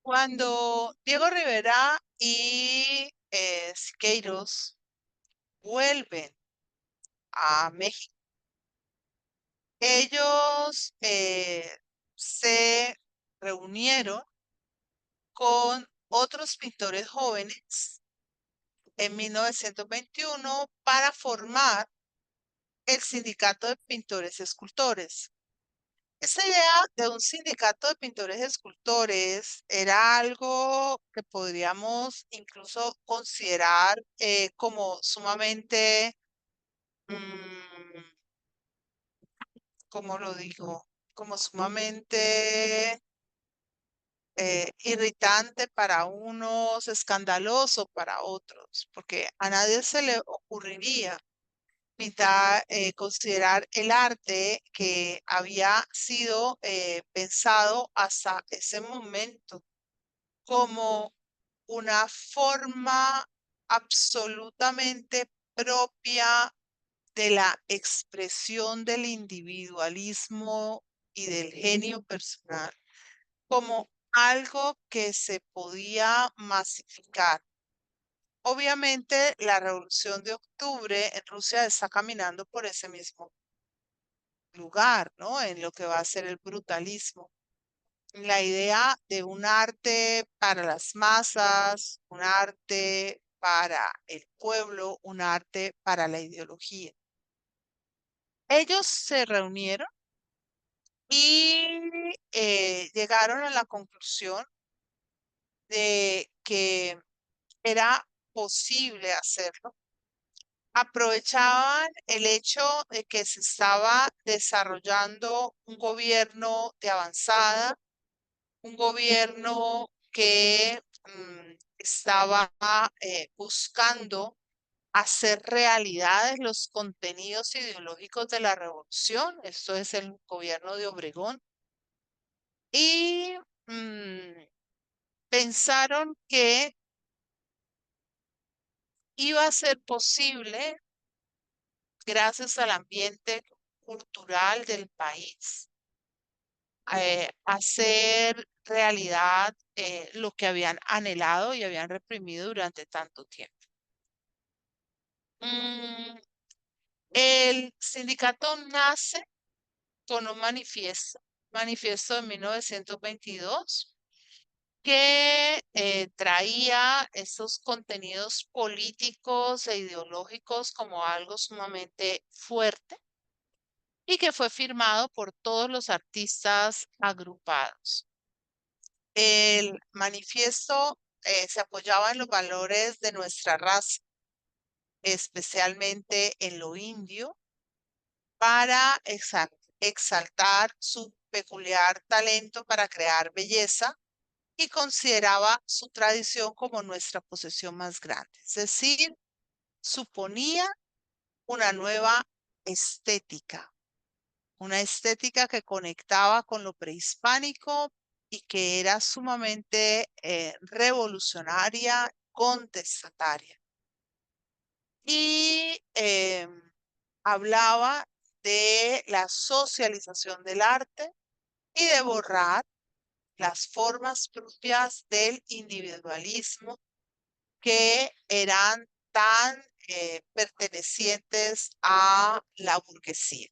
Cuando Diego Rivera y Siqueiros vuelven a México, ellos se reunieron con otros pintores jóvenes en 1921 para formar el Sindicato de Pintores y Escultores. Esa idea de un sindicato de pintores y escultores era algo que podríamos incluso considerar como sumamente, mm, ¿cómo lo digo? Como sumamente irritante para unos, escandaloso para otros, porque a nadie se le ocurriría pintar, considerar el arte que había sido pensado hasta ese momento como una forma absolutamente propia de la expresión del individualismo y del genio personal, como algo que se podía masificar. Obviamente, la Revolución de Octubre en Rusia está caminando por ese mismo lugar, ¿no? En lo que va a ser el brutalismo. La idea de un arte para las masas, un arte para el pueblo, un arte para la ideología. Ellos se reunieron y llegaron a la conclusión de que era posible hacerlo. Aprovechaban el hecho de que se estaba desarrollando un gobierno de avanzada, un gobierno que estaba buscando hacer realidades los contenidos ideológicos de la revolución. Esto es el gobierno de Obregón. Y mm, pensaron que iba a ser posible, gracias al ambiente cultural del país, hacer realidad lo que habían anhelado y habían reprimido durante tanto tiempo. Mm, el sindicato nace con un manifiesto de 1922, que traía esos contenidos políticos e ideológicos como algo sumamente fuerte y que fue firmado por todos los artistas agrupados. El manifiesto se apoyaba en los valores de nuestra raza, especialmente en lo indio, para exaltar su peculiar talento para crear belleza y consideraba su tradición como nuestra posesión más grande. Es decir, suponía una nueva estética, una estética que conectaba con lo prehispánico y que era sumamente revolucionaria, contestataria. Y hablaba de la socialización del arte y de borrar las formas propias del individualismo que eran tan pertenecientes a la burguesía.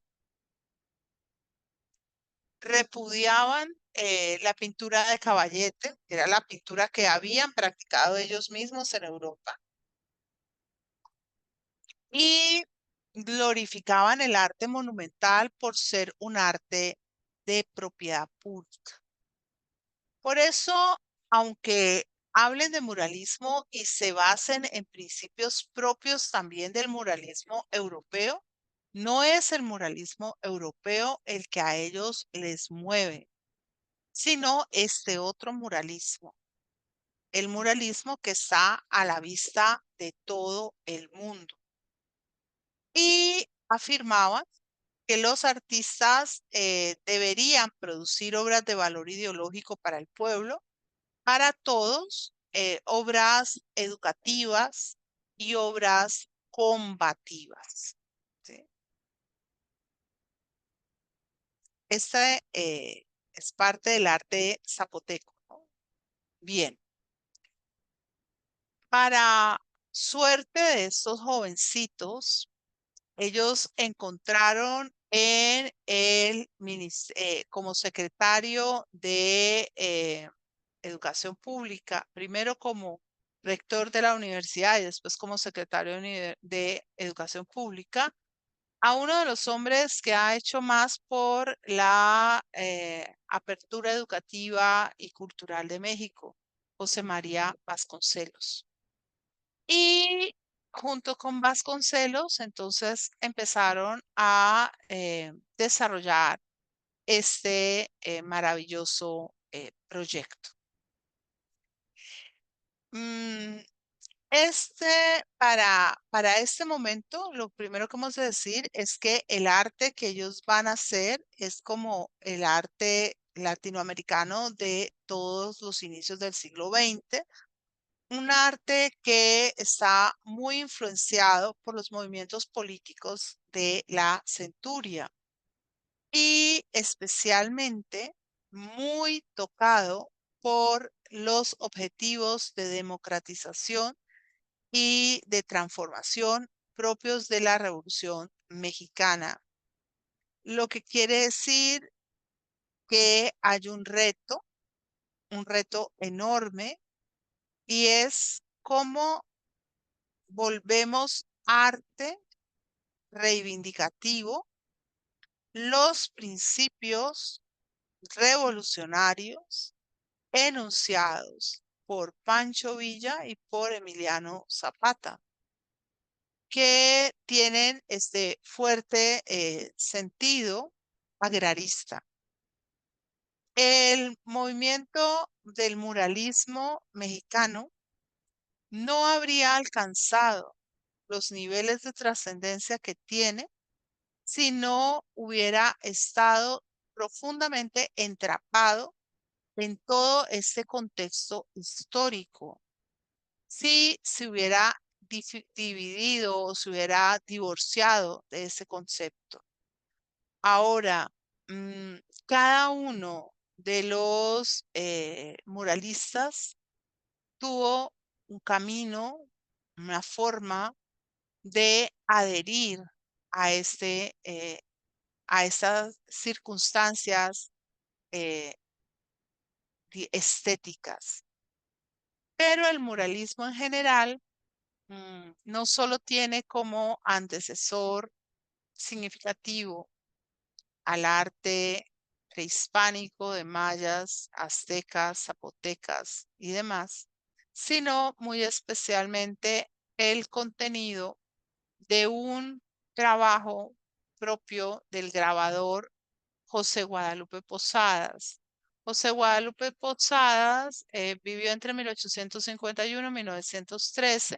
Repudiaban la pintura de Caballete, que era la pintura que habían practicado ellos mismos en Europa, y glorificaban el arte monumental por ser un arte de propiedad pública. Por eso, aunque hablen de muralismo y se basen en principios propios también del muralismo europeo, no es el muralismo europeo el que a ellos les mueve, sino este otro muralismo, el muralismo que está a la vista de todo el mundo. Y afirmaban que los artistas deberían producir obras de valor ideológico para el pueblo, para todos, obras educativas y obras combativas. ¿Sí? Este es parte del arte zapoteco, ¿no? Bien, para suerte de estos jovencitos, ellos encontraron en como secretario de Educación Pública, primero como rector de la universidad y después como secretario de Educación Pública, a uno de los hombres que ha hecho más por la apertura educativa y cultural de México, José María Vasconcelos. Y junto con Vasconcelos, entonces empezaron a desarrollar este maravilloso proyecto. Mm, para este momento, lo primero que hemos de decir es que el arte que ellos van a hacer es como el arte latinoamericano de todos los inicios del siglo XX, un arte que está muy influenciado por los movimientos políticos de la centuria y especialmente muy tocado por los objetivos de democratización y de transformación propios de la Revolución Mexicana. Lo que quiere decir que hay un reto enorme, y es cómo volvemos arte reivindicativo los principios revolucionarios enunciados por Pancho Villa y por Emiliano Zapata, que tienen este fuerte sentido agrarista. El movimiento del muralismo mexicano no habría alcanzado los niveles de trascendencia que tiene si no hubiera estado profundamente entrapado en todo este contexto histórico. Si se hubiera dividido o se hubiera divorciado de ese concepto. Ahora, mm, cada uno de los muralistas tuvo un camino, una forma de adherir a a estas circunstancias eh, estéticas. Pero el muralismo en general no solo tiene como antecesor significativo al arte prehispánico de mayas, aztecas, zapotecas y demás, sino muy especialmente el contenido de un trabajo propio del grabador José Guadalupe Posadas. José Guadalupe Posadas vivió entre 1851 y 1913.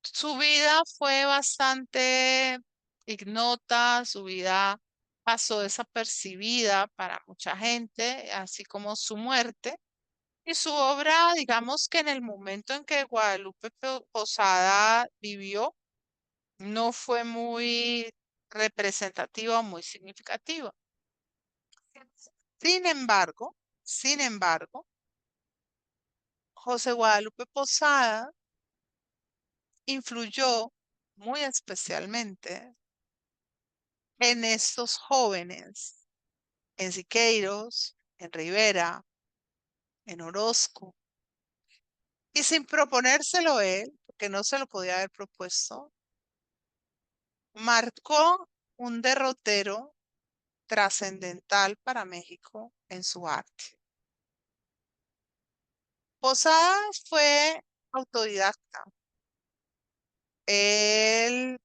Su vida fue bastante ignota, su vida pasó desapercibida para mucha gente, así como su muerte. Y su obra, digamos que en el momento en que Guadalupe Posada vivió, no fue muy representativa o muy significativa. Sin embargo, José Guadalupe Posada influyó muy especialmente en estos jóvenes, en Siqueiros, en Rivera, en Orozco, y sin proponérselo él, porque no se lo podía haber propuesto, marcó un derrotero trascendental para México en su arte. Posadas fue autodidacta. Él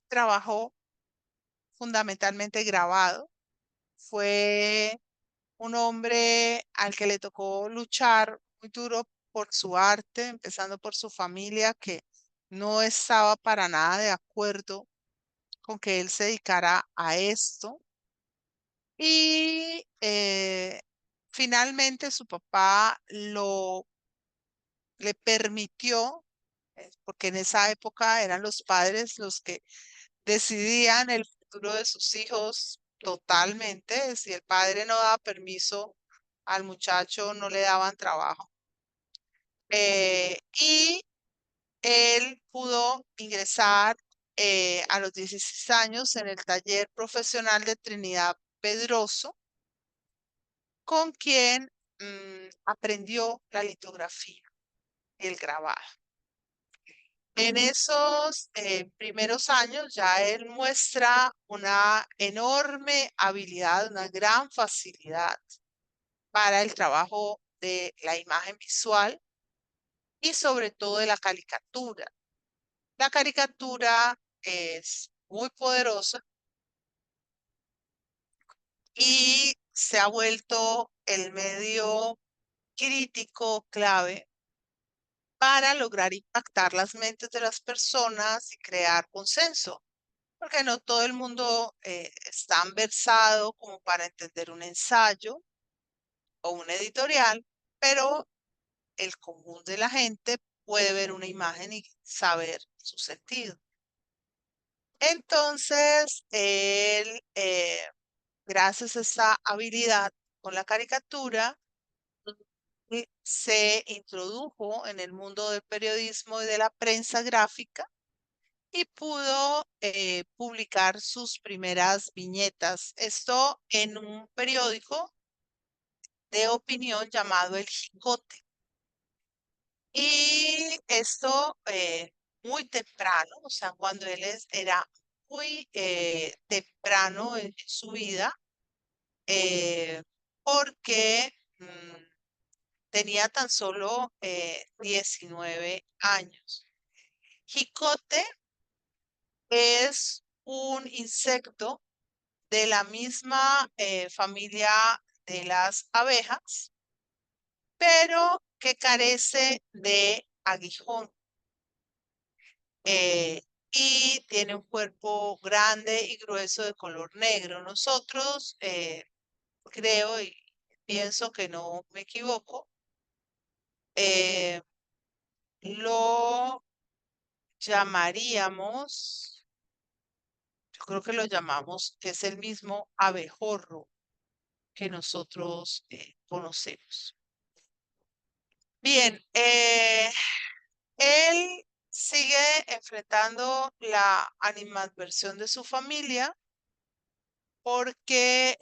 trabajó fundamentalmente grabado. Fue un hombre al que le tocó luchar muy duro por su arte, empezando por su familia, que no estaba para nada de acuerdo con que él se dedicara a esto. Y finalmente su papá le permitió, porque en esa época eran los padres los que decidían el futuro de sus hijos totalmente. Si el padre no daba permiso, al muchacho no le daban trabajo. Y él pudo ingresar a los 16 años en el taller profesional de Trinidad Pedroso, con quien aprendió la litografía y el grabado. En esos primeros años ya él muestra una enorme habilidad, una gran facilidad para el trabajo de la imagen visual y sobre todo de la caricatura. La caricatura es muy poderosa y se ha vuelto el medio crítico clave para lograr impactar las mentes de las personas y crear consenso, porque no todo el mundo es tan versado como para entender un ensayo o un editorial, pero el común de la gente puede ver una imagen y saber su sentido. Entonces, él, gracias a esa habilidad con la caricatura, se introdujo en el mundo del periodismo y de la prensa gráfica y pudo publicar sus primeras viñetas. Esto en un periódico de opinión llamado El Jicote. Y esto muy temprano, o sea, cuando era muy temprano en su vida, porque tenía tan solo 19 años. Jicote es un insecto de la misma familia de las abejas, pero que carece de aguijón. eh, y tiene un cuerpo grande y grueso de color negro. Nosotros, creo y pienso que no me equivoco, eh, lo llamaríamos, yo creo que lo llamamos, que es el mismo abejorro que nosotros conocemos. Bien, él sigue enfrentando la animadversión de su familia porque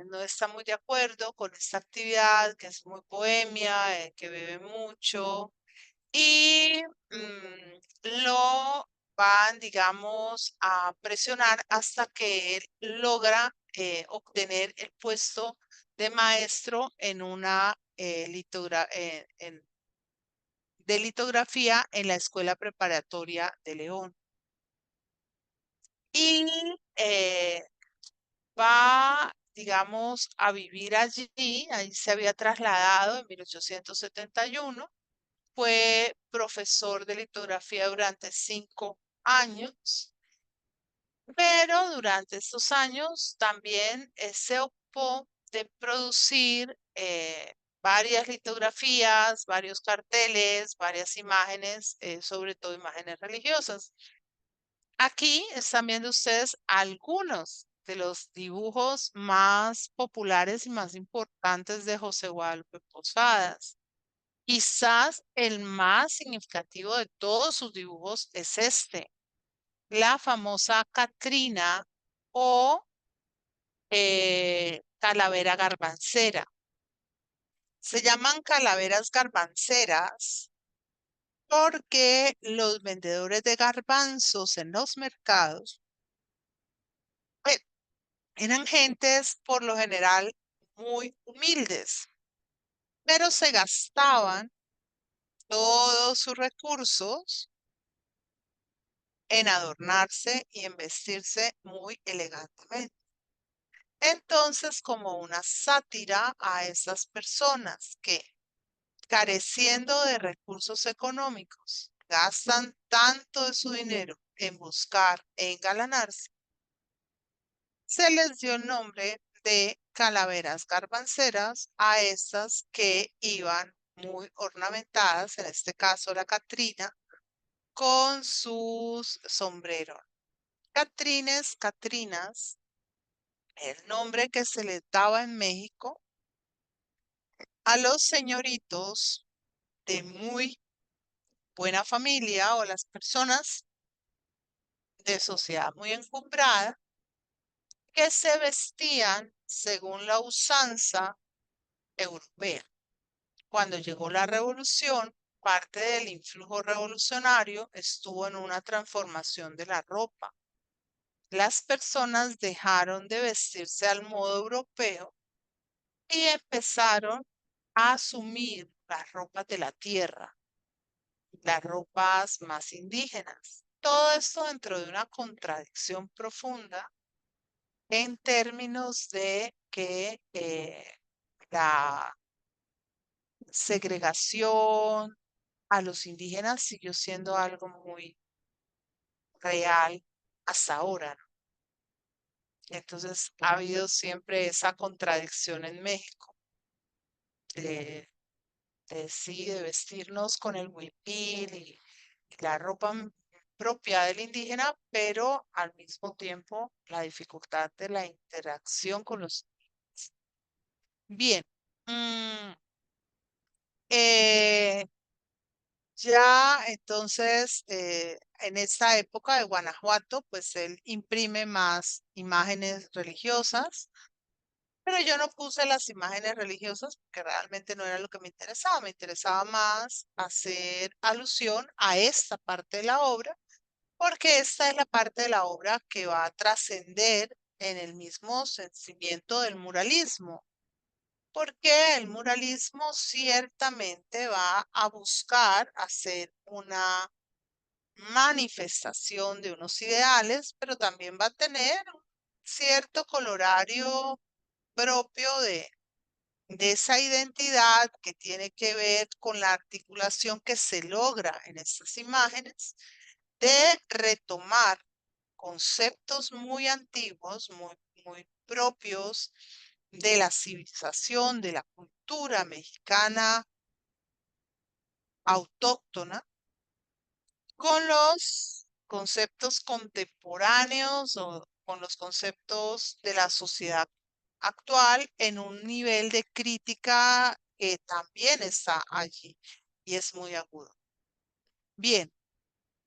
no está muy de acuerdo con esta actividad, que es muy bohemia, que bebe mucho, y lo van, digamos, a presionar hasta que él logra obtener el puesto de maestro en una de litografía en la Escuela Preparatoria de León. Y va, digamos, a vivir allí, ahí se había trasladado en 1871, fue profesor de litografía durante 5 años, pero durante estos años también se ocupó de producir varias litografías, varios carteles, varias imágenes, sobre todo imágenes religiosas. Aquí están viendo ustedes algunos de los dibujos más populares y más importantes de José Guadalupe Posadas. Quizás el más significativo de todos sus dibujos es este, la famosa Catrina o calavera garbancera. Se llaman calaveras garbanceras porque los vendedores de garbanzos en los mercados eh, eran gentes por lo general muy humildes, pero se gastaban todos sus recursos en adornarse y en vestirse muy elegantemente. Entonces, como una sátira a esas personas que, careciendo de recursos económicos, gastan tanto de su dinero en buscar e engalanarse, se les dio el nombre de calaveras garbanceras a estas que iban muy ornamentadas, en este caso la Catrina, con sus sombreros. Catrines, Catrinas, el nombre que se les daba en México a los señoritos de muy buena familia o las personas de sociedad muy encumbrada que se vestían según la usanza europea. Cuando llegó la revolución, parte del influjo revolucionario estuvo en una transformación de la ropa. Las personas dejaron de vestirse al modo europeo y empezaron a asumir las ropas de la tierra, las ropas más indígenas. Todo esto dentro de una contradicción profunda en términos de que la segregación a los indígenas siguió siendo algo muy real hasta ahora, ¿no? Entonces ha habido siempre esa contradicción en México de, sí, de vestirnos con el huipil y la ropa propia del indígena, pero al mismo tiempo la dificultad de la interacción con los indígenas. Bien, mm, eh, ya entonces en esta época de Guanajuato, pues él imprime más imágenes religiosas, pero yo no puse las imágenes religiosas porque realmente no era lo que me interesaba más hacer alusión a esta parte de la obra porque esta es la parte de la obra que va a trascender en el mismo sentimiento del muralismo, porque el muralismo ciertamente va a buscar hacer una manifestación de unos ideales, pero también va a tener un cierto colorario propio de esa identidad que tiene que ver con la articulación que se logra en estas imágenes, de retomar conceptos muy antiguos, muy propios de la civilización, de la cultura mexicana autóctona, con los conceptos contemporáneos o con los conceptos de la sociedad actual en un nivel de crítica que también está allí y es muy agudo. Bien.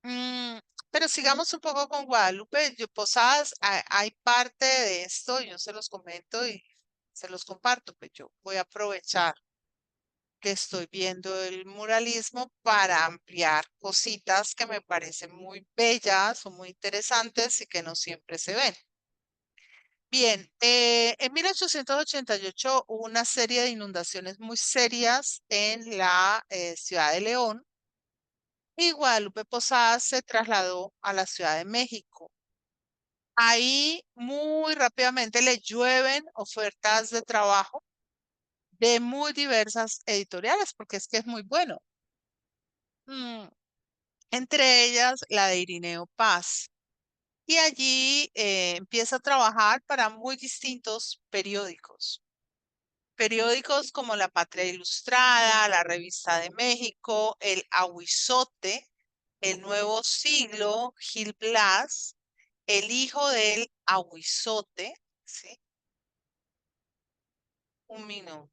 Mm, pero sigamos un poco con Guadalupe. Posadas, hay parte de esto, yo se los comento y se los comparto, pues yo voy a aprovechar que estoy viendo el muralismo para ampliar cositas que me parecen muy bellas o muy interesantes y que no siempre se ven. Bien, en 1888 hubo una serie de inundaciones muy serias en la ciudad de León y Guadalupe Posadas se trasladó a la Ciudad de México. Ahí muy rápidamente le llueven ofertas de trabajo de muy diversas editoriales, porque es que es muy bueno. Mm, entre ellas la de Irineo Paz. Y allí empieza a trabajar para muy distintos periódicos. Periódicos como La Patria Ilustrada, La Revista de México, El Ahuizote, El Nuevo Siglo, Gil Blas, El Hijo del Ahuizote, ¿sí? Un minuto.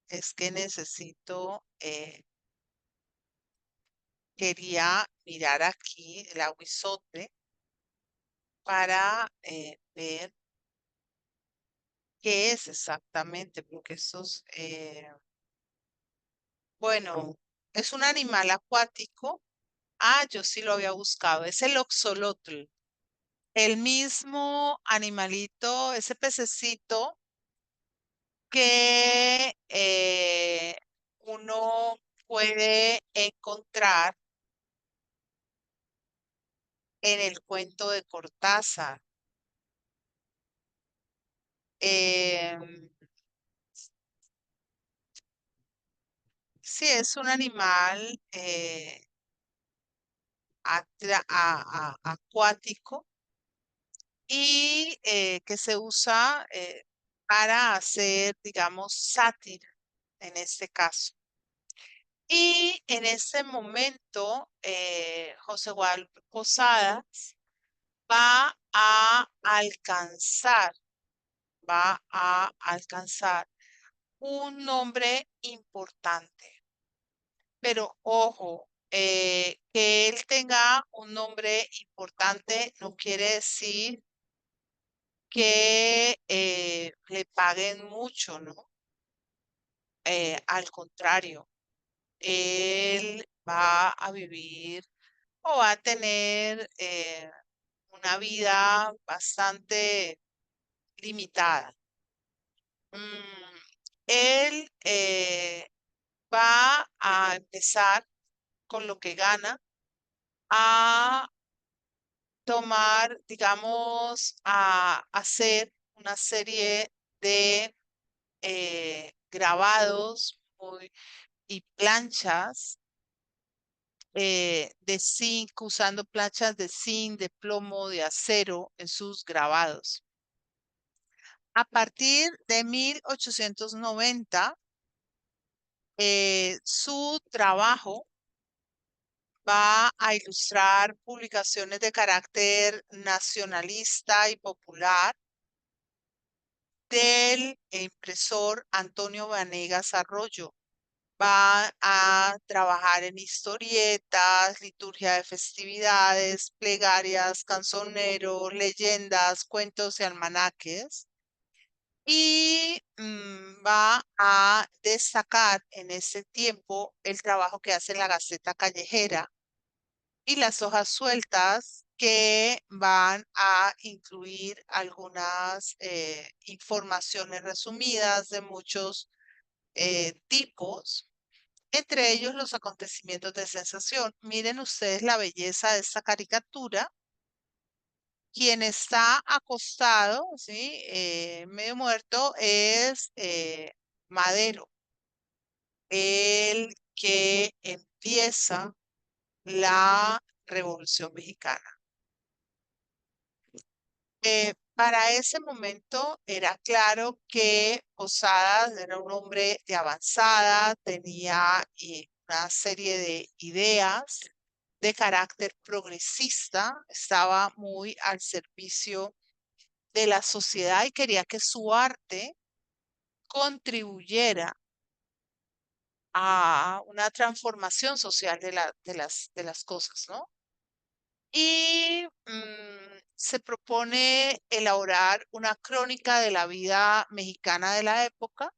Es que necesito, quería mirar aquí el aguizote para ver qué es exactamente, porque estos, bueno, es un animal acuático. Ah, yo sí lo había buscado, es el oxolotl, el mismo animalito, ese pececito que uno puede encontrar en el cuento de Cortázar. Em, sí, es un animal acuático y que se usa para hacer, digamos, sátira en este caso. Y en ese momento, José Guadalupe Posadas va a alcanzar, va a alcanzar un nombre importante. Pero ojo, que él tenga un nombre importante no quiere decir que le paguen mucho, ¿no? Al contrario, él va a vivir o va a tener una vida bastante limitada. Él va a empezar con lo que gana a tomar, digamos, a hacer una serie de grabados y planchas de zinc, usando planchas de zinc, de plomo, de acero en sus grabados. A partir de 1890, su trabajo va a ilustrar publicaciones de carácter nacionalista y popular del impresor Antonio Vanegas Arroyo. Va a trabajar en historietas, liturgia de festividades, plegarias, canzoneros, leyendas, cuentos y almanaques. Y va a destacar en ese tiempo el trabajo que hace la Gaceta Callejera y las hojas sueltas que van a incluir algunas informaciones resumidas de muchos tipos, entre ellos los acontecimientos de sensación. Miren ustedes la belleza de esta caricatura. Quien está acostado, ¿sí? Medio muerto es Madero, el que empieza la Revolución Mexicana. Para ese momento era claro que Posadas era un hombre de avanzada, tenía una serie de ideas de carácter progresista, estaba muy al servicio de la sociedad y quería que su arte contribuyera a una transformación social de las cosas, ¿no? Y se propone elaborar una crónica de la vida mexicana de la época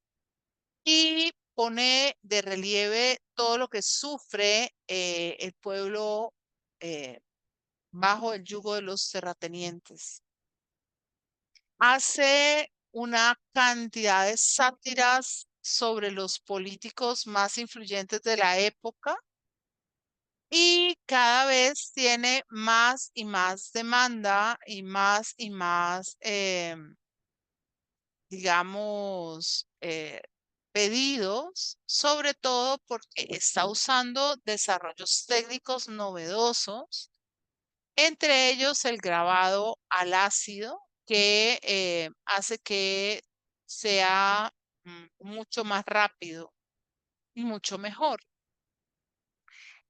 y pone de relieve todo lo que sufre el pueblo bajo el yugo de los terratenientes. Hace una cantidad de sátiras sobre los políticos más influyentes de la época y cada vez tiene más y más demanda y más, digamos, pedidos, sobre todo porque está usando desarrollos técnicos novedosos, entre ellos el grabado al ácido, que hace que sea mucho más rápido y mucho mejor.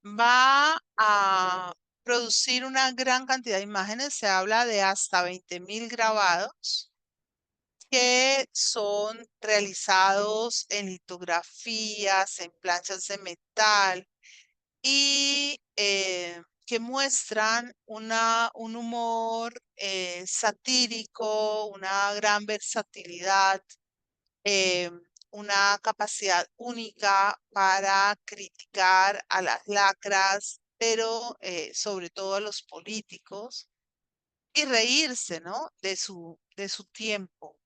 Va a producir una gran cantidad de imágenes, se habla de hasta 20.000 grabados que son realizados en litografías, en planchas de metal y que muestran un humor satírico, una gran versatilidad, eh, una capacidad única para criticar a las lacras, pero sobre todo a los políticos, y reírse, ¿no? De su tiempo.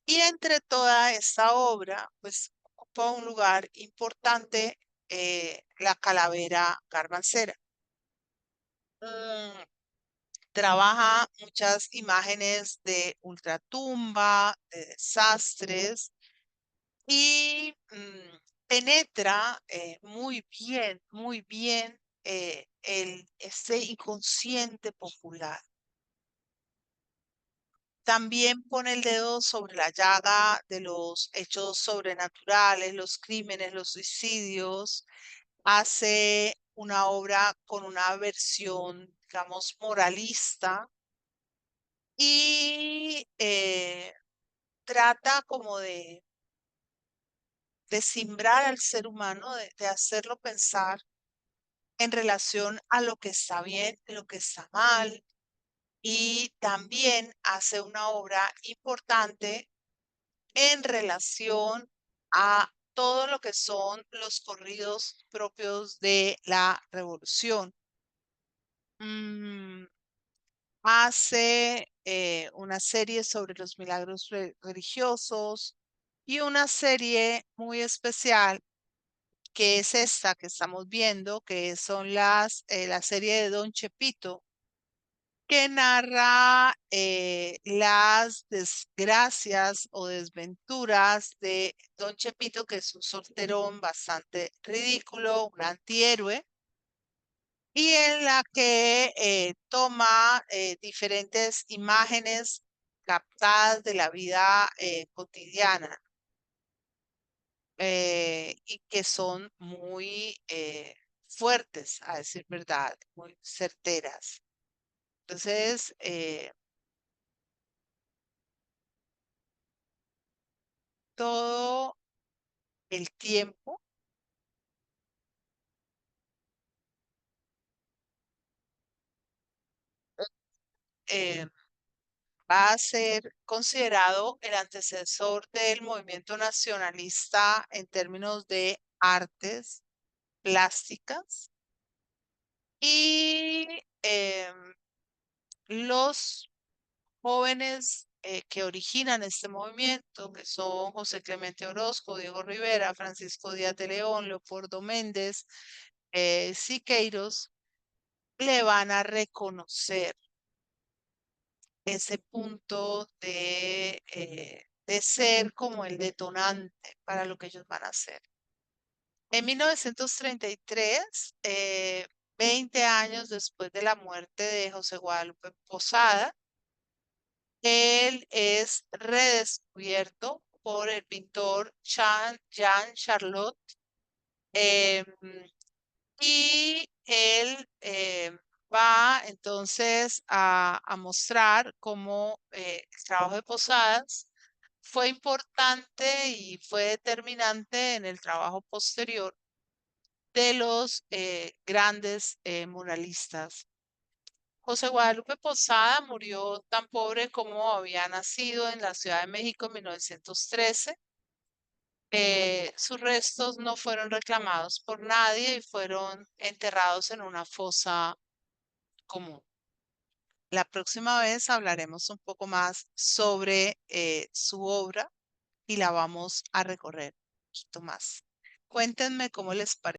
Y entre toda esta obra, pues ocupa un lugar importante la calavera garbancera. Mm, Trabaja muchas imágenes de ultratumba, de desastres y penetra muy bien ese inconsciente popular. También pone el dedo sobre la llaga de los hechos sobrenaturales, los crímenes, los suicidios. Hace una obra con una versión, digamos, moralista y trata como de simbrar al ser humano, de hacerlo pensar en relación a lo que está bien, lo que está mal, y también hace una obra importante en relación a todo lo que son los corridos propios de la revolución. Mm, hace una serie sobre los milagros religiosos y una serie muy especial que es esta que estamos viendo, que son la serie de Don Chepito, que narra las desgracias o desventuras de Don Chepito, que es un solterón bastante ridículo, un antihéroe, y en la que toma diferentes imágenes captadas de la vida cotidiana y que son muy fuertes, a decir verdad, muy certeras. Entonces, todo el tiempo eh, va a ser considerado el antecesor del movimiento nacionalista en términos de artes plásticas y los jóvenes que originan este movimiento, que son José Clemente Orozco, Diego Rivera, Francisco Díaz de León, Leopoldo Méndez, Siqueiros, le van a reconocer ese punto de ser como el detonante para lo que ellos van a hacer. En 1933, 20 años después de la muerte de José Guadalupe Posada, él es redescubierto por el pintor Jean Charlotte em, y él va entonces a mostrar cómo el trabajo de Posadas fue importante y fue determinante en el trabajo posterior de los grandes muralistas. José Guadalupe Posada murió tan pobre como había nacido en la Ciudad de México en 1913. Sus restos no fueron reclamados por nadie y fueron enterrados en una fosa común. La próxima vez hablaremos un poco más sobre su obra y la vamos a recorrer un poquito más. Cuéntenme cómo les parece.